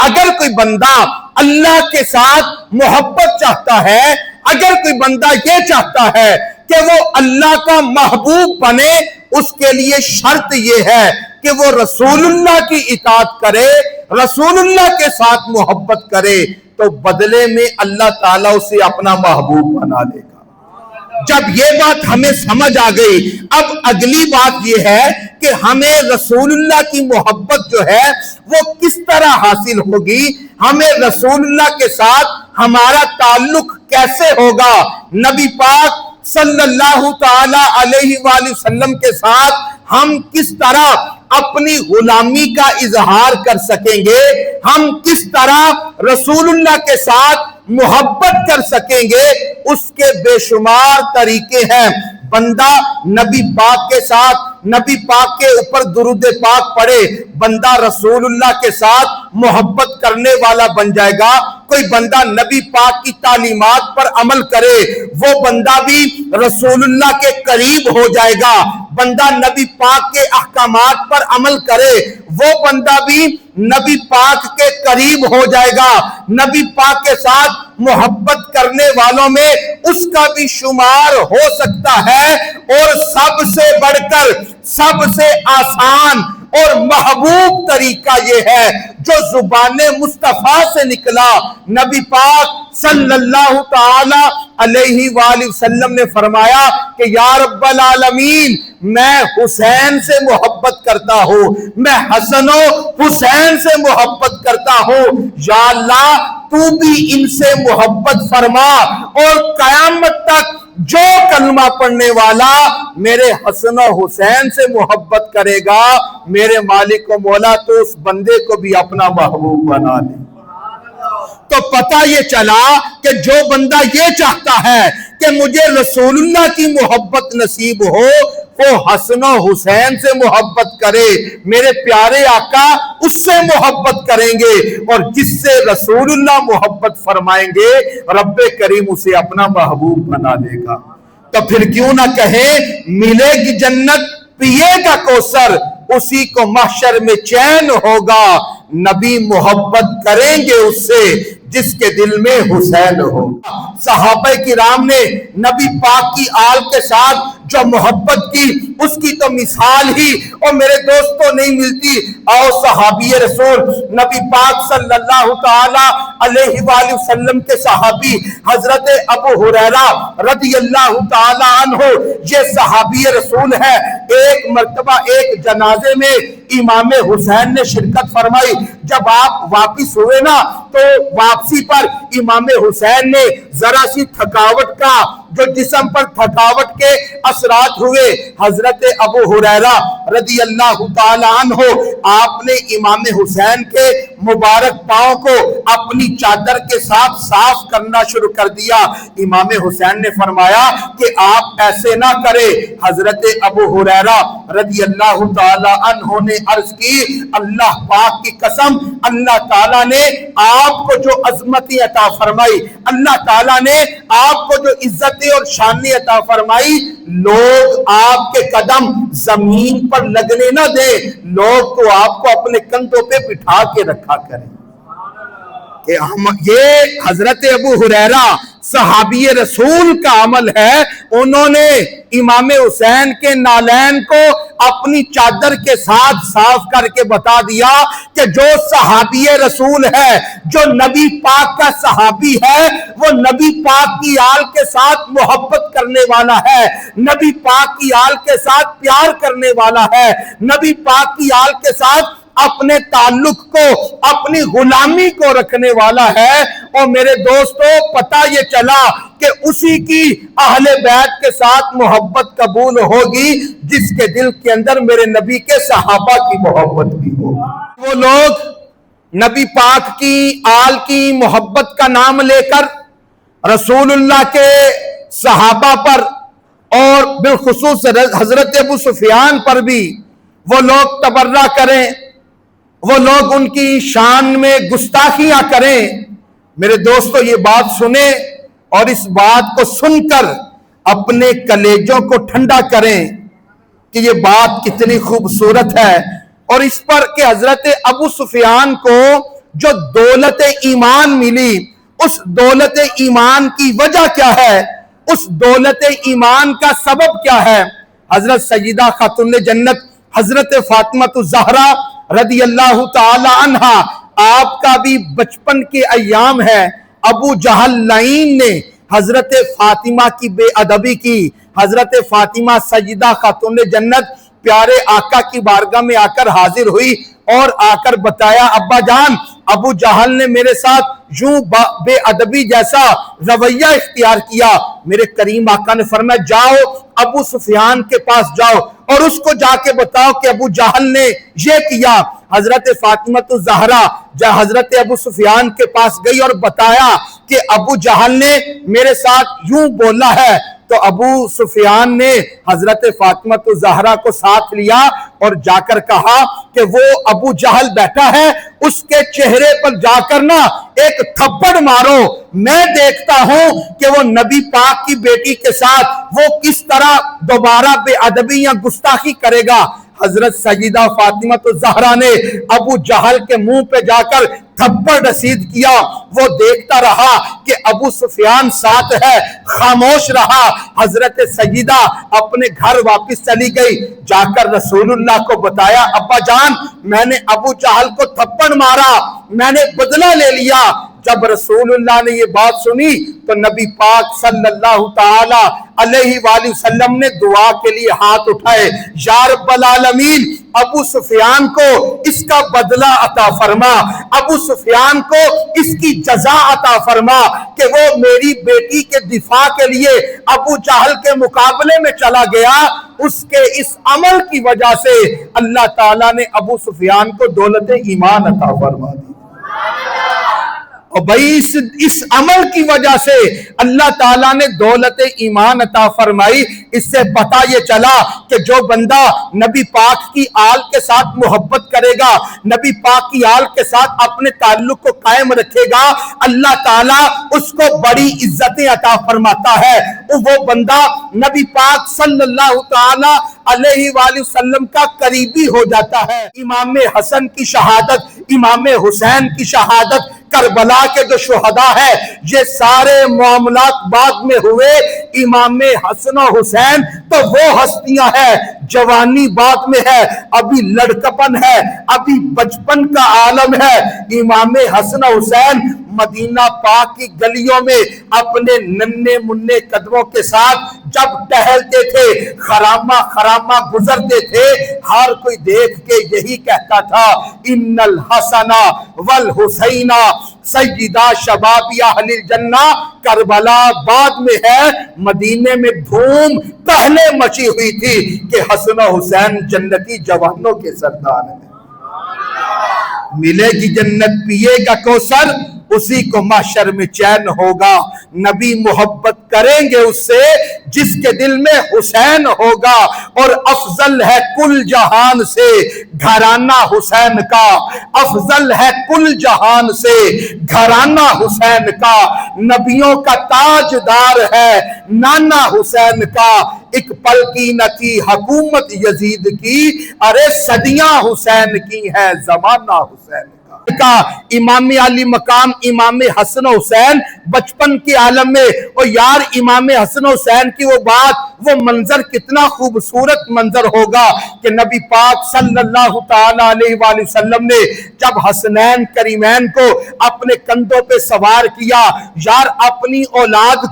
اگر کوئی بندہ اللہ کے ساتھ محبت چاہتا ہے، اگر کوئی بندہ یہ چاہتا ہے کہ وہ اللہ کا محبوب بنے، اس کے لیے شرط یہ ہے کہ وہ رسول اللہ کی اطاعت کرے، رسول اللہ کے ساتھ محبت کرے، تو بدلے میں اللہ تعالیٰ اسے اپنا محبوب بنا لے گا۔ جب یہ بات ہمیں سمجھ آ گئی، اب اگلی بات یہ ہے کہ ہمیں رسول اللہ کی محبت جو ہے وہ کس طرح حاصل ہوگی، ہمیں رسول اللہ کے ساتھ ہمارا تعلق کیسے ہوگا، نبی پاک صلی اللہ تعالی علیہ وآلہ وسلم کے ساتھ ہم کس طرح اپنی غلامی کا اظہار کر سکیں گے، ہم کس طرح رسول اللہ کے ساتھ محبت کر سکیں گے، اس کے بے شمار طریقے ہیں۔ بندہ نبی پاک کے ساتھ، نبی پاک کے اوپر درود پاک پڑھے، بندہ رسول اللہ کے ساتھ محبت کرنے والا بن جائے گا۔ کوئی بندہ نبی پاک کی تعلیمات پر عمل کرے، وہ بندہ بھی رسول اللہ کے قریب ہو جائے گا۔ بندہ نبی پاک کے احکامات پر عمل کرے، وہ بندہ بھی نبی پاک کے قریب ہو جائے گا۔ نبی پاک کے ساتھ محبت کرنے والوں میں اس کا بھی شمار ہو سکتا ہے۔ اور سب سے بڑھ کر، سب سے آسان اور محبوب طریقہ یہ ہے جو زبان مصطفیٰ سے نکلا، نبی پاک صلی اللہ تعالی علیہ وآلہ وسلم نے فرمایا کہ یا رب العالمین، میں حسین سے محبت کرتا ہوں، میں حسن و حسین سے محبت کرتا ہوں، یا اللہ تو بھی ان سے محبت فرما، اور قیامت تک جو کلمہ پڑھنے والا میرے حسن و حسین سے محبت کرے گا، میرے مالک و مولا تو اس بندے کو بھی اپنا محبوب بنا لے۔ تو پتہ یہ چلا کہ جو بندہ یہ چاہتا ہے کہ مجھے رسول اللہ کی محبت نصیب ہو، وہ حسن و حسین سے محبت کرے، میرے پیارے آقا اس سے محبت کریں گے، اور جس سے رسول اللہ محبت فرمائیں گے رب کریم اسے اپنا محبوب بنا لے گا۔ تو پھر کیوں نہ کہیں ملے گی جنت پیے گا کوثر، اسی کو محشر میں چین ہوگا، نبی محبت کریں گے اس سے جس کے دل میں حسین ہو۔ صحابہ کرام نے نبی پاک کی آل کے ساتھ جو محبت کی، اس کی تو مثال ہی اور میرے دوستوں نہیں ملتی۔ اور صحابی رسول نبی پاک صلی اللہ تعالی علیہ وآلہ وسلم کے صحابی حضرت ابو ہریرہ رضی اللہ تعالی عنہ، یہ صحابی رسول ہے۔ ایک مرتبہ ایک جنازے میں امام حسین نے شرکت فرمائی۔ جب آپ واپس ہوئے نا تو واپسی پر امام حسین نے ذرا سی تھکاوٹ کا، جو جسم پر تھکاوٹ کے اثرات ہوئے، حضرت ابو ہریرہ رضی اللہ تعالی عنہ آپ نے امام حسین کے مبارک پاؤں کو اپنی چادر کے ساتھ صاف کرنا شروع کر دیا۔ امام حسین نے فرمایا کہ آپ ایسے نہ کرے۔ حضرت ابو ہریرہ رضی اللہ تعالی عنہ نے عرض کی، اللہ پاک کی قسم، اللہ تعالیٰ نے آپ کو جو عظمت عطا فرمائی، اللہ تعالیٰ نے آپ کو جو عزت اور شان عطا فرمائی، لوگ آپ کے قدم زمین پر لگنے نہ دیں، لوگ تو آپ کو اپنے کندھوں پہ بٹھا کے رکھا کریں۔ کہ یہ حضرت ابو ہریرہ صحابی رسول کا عمل ہے، انہوں نے امام حسین کے نالین کو اپنی چادر کے ساتھ صاف کر کے بتا دیا کہ جو صحابی رسول ہے، جو نبی پاک کا صحابی ہے، وہ نبی پاک کی آل کے ساتھ محبت کرنے والا ہے، نبی پاک کی آل کے ساتھ پیار کرنے والا ہے، نبی پاک کی آل کے ساتھ اپنے تعلق کو، اپنی غلامی کو رکھنے والا ہے۔ اور میرے دوستو پتہ یہ چلا کہ اسی کی اہل بیت کے ساتھ محبت قبول ہوگی جس کے دل کے اندر میرے نبی کے صحابہ کی محبت بھی ہو۔ وہ لوگ نبی پاک کی آل کی محبت کا نام لے کر رسول اللہ کے صحابہ پر اور بالخصوص حضرت ابو سفیان پر بھی وہ لوگ تبرہ کریں، وہ لوگ ان کی شان میں گستاخیاں کریں۔ میرے دوستو یہ بات سنیں اور اس بات کو سن کر اپنے کلیجوں کو ٹھنڈا کریں کہ یہ بات کتنی خوبصورت ہے، اور اس پر کہ حضرت ابو سفیان کو جو دولت ایمان ملی، اس دولت ایمان کی وجہ کیا ہے؟ اس دولت ایمان کا سبب کیا ہے؟ حضرت سیدہ خاتون جنت حضرت فاطمہ الزہرا رضی اللہ تعالی عنہا، آپ کا بھی بچپن کے ایام ہے، ابو جہل لعین نے حضرت فاطمہ کی بے ادبی کی۔ حضرت فاطمہ سیدہ خاتون جنت پیارے آقا کی بارگاہ میں آ کر حاضر ہوئی اور آ کر بتایا، ابا جان، ابو جہل نے میرے ساتھ یوں بے ادبی جیسا رویہ اختیار کیا۔ میرے کریم آقا نے فرمایا، جاؤ ابو سفیان کے پاس جاؤ اور اس کو جا کے بتاؤ کہ ابو جہل نے یہ کیا۔ حضرت فاطمہ الزہرا حضرت ابو سفیان کے پاس گئی اور بتایا کہ ابو جہل نے میرے ساتھ یوں بولا ہے۔ تو ابو سفیان نے حضرت فاطمہ الزہرا کو ساتھ لیا اور جا کر کہا کہ وہ ابو جہل بیٹھا ہے، اس کے چہرے پر جا کر نا ایک تھپڑ مارو، میں دیکھتا ہوں کہ وہ نبی پاک کی بیٹی کے ساتھ وہ کس طرح دوبارہ بے ادبی یا گستاخی کرے گا۔ حضرت سیدہ فاطمہ الزہرا نے ابو جہل کے منہ پہ جا کر تھپڑ رسید کیا۔ وہ دیکھتا رہا کہ ابو سفیان ساتھ ہے، خاموش رہا۔ حضرت سیدہ اپنے گھر واپس چلی گئی، جا کر رسول اللہ کو بتایا، ابا جان، میں نے ابو جہل کو تھپڑ مارا، میں نے بدلہ لے لیا۔ جب رسول اللہ نے یہ بات سنی تو نبی پاک صلی اللہ تعالی علیہ وآلہ وسلم نے دعا کے لیے ہاتھ اٹھائے، یا رب العالمین، ابو سفیان کو اس کا بدلہ عطا فرما، ابو سفیان کو اس کی جزا عطا فرما کہ وہ میری بیٹی کے دفاع کے لیے ابو جہل کے مقابلے میں چلا گیا۔ اس کے اس عمل کی وجہ سے اللہ تعالیٰ نے ابو سفیان کو دولت ایمان عطا فرما دی۔ اور بھائی اس عمل کی وجہ سے اللہ تعالیٰ نے دولت ایمان عطا فرمائی۔ اس سے پتہ یہ چلا کہ جو بندہ نبی پاک کی آل کے ساتھ محبت کرے گا، نبی پاک کی آل کے ساتھ اپنے تعلق کو قائم رکھے گا، اللہ تعالیٰ اس کو بڑی عزتیں عطا فرماتا ہے۔ وہ بندہ نبی پاک صلی اللہ تعالی علیہ وآلہ وسلم کا قریبی ہو جاتا ہے۔ امام حسن کی شہادت، امام حسین کی شہادت، کربلا کے جو شہداء ہیں، یہ سارے معاملات بعد میں ہوئے۔ امام حسن و حسین تو وہ ہستیاں ہیں، جوانی بعد میں ہے، ابھی لڑکپن ہے، ابھی بچپن کا عالم ہے۔ امام حسن و حسین مدینہ پاک کی گلیوں میں اپنے ننھے منھے قدموں کے ساتھ جب ٹہلتے تھے، خرامہ خرامہ گزرتے تھے، ہر کوئی دیکھ کے یہی کہتا تھا، ان الحسن والحسین سیدہ شباب اہل الجنہ۔ کربلا بعد میں ہے، مدینے میں دھوم پہلے مچی ہوئی تھی کہ حسن و حسین جنتی جوانوں کے سردار ہیں۔ ملے گی جنت پیے گا کوثر، اسی کو محشر میں چین ہوگا۔ نبی محبت کریں گے اس سے جس کے دل میں حسین ہوگا، اور افضل ہے کل جہان سے گھرانہ حسین کا، افضل ہے کل جہان سے گھرانہ حسین کا۔ نبیوں کا تاجدار ہے نانا حسین کا، ایک پل کی نہ تھی حکومت یزید کی، ارے صدیاں حسین کی ہے زمانہ حسین کا۔ امام علی مقام امام حسن و حسین بچپن کے عالم میں، اور یار امام حسن و حسین کی وہ بات، وہ منظر کتنا خوبصورت منظر ہوگا کہ نبی پاک صلی اللہ تعالی علیہ وآلہ وسلم نے جب حسنین کریمین کو اپنے کندھوں پہ سوار کیا، یار اپنی اولاد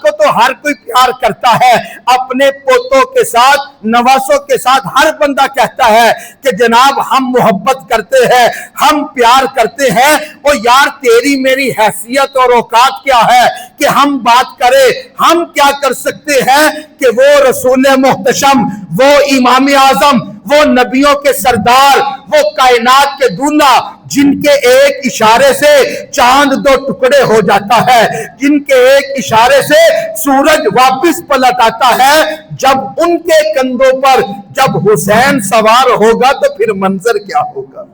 کو تو ہر کوئی پیار کرتا ہے، اپنے پوتوں کے ساتھ، نواسوں کے ساتھ ہر بندہ کہتا ہے کہ جناب ہم محبت کرتے ہیں، ہم پیار کرتے ہیں۔ اور یار تیری میری حیثیت اور اوقات کیا ہے کہ ہم بات کریں؟ ہم کیا کر سکتے ہیں کہ وہ رسول محتشم، وہ امام اعظم، وہ نبیوں کے سردار، وہ کائنات کے دولہ، جن کے ایک اشارے سے چاند دو ٹکڑے ہو جاتا ہے، جن کے ایک اشارے سے سورج واپس پلٹ آتا ہے، جب ان کے کندھوں پر جب حسین سوار ہوگا تو پھر منظر کیا ہوگا؟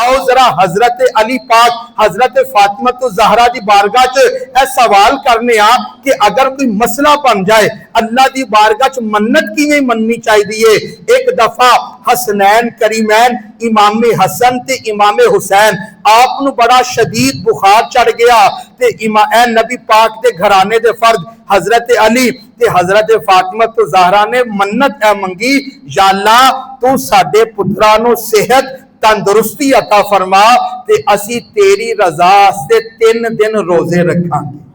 آؤ ذرا حضرت علی پاک حضرت فاطمہ زہرا دی بارگاہ چ اے سوال کرنے آ کہ اگر کوئی مسئلہ بن جائے اللہ دی بارگاہ چ منت کیویں مننی چاہیے۔ ایک دفعہ حسنین کریمین امام حسن تے امام حسین آپ نو بڑا شدید بخار چڑھ گیا تے اے نبی پاک دے گھرانے دے فرد حضرت علی تے حضرت فاطمہ زہرا نے منت اے منگی، یا اللہ تو ساڈے پتراں نو صحت تندرستی عطا فرما تے اسی تیری رضا سے 3 دن روزے رکھاں گے۔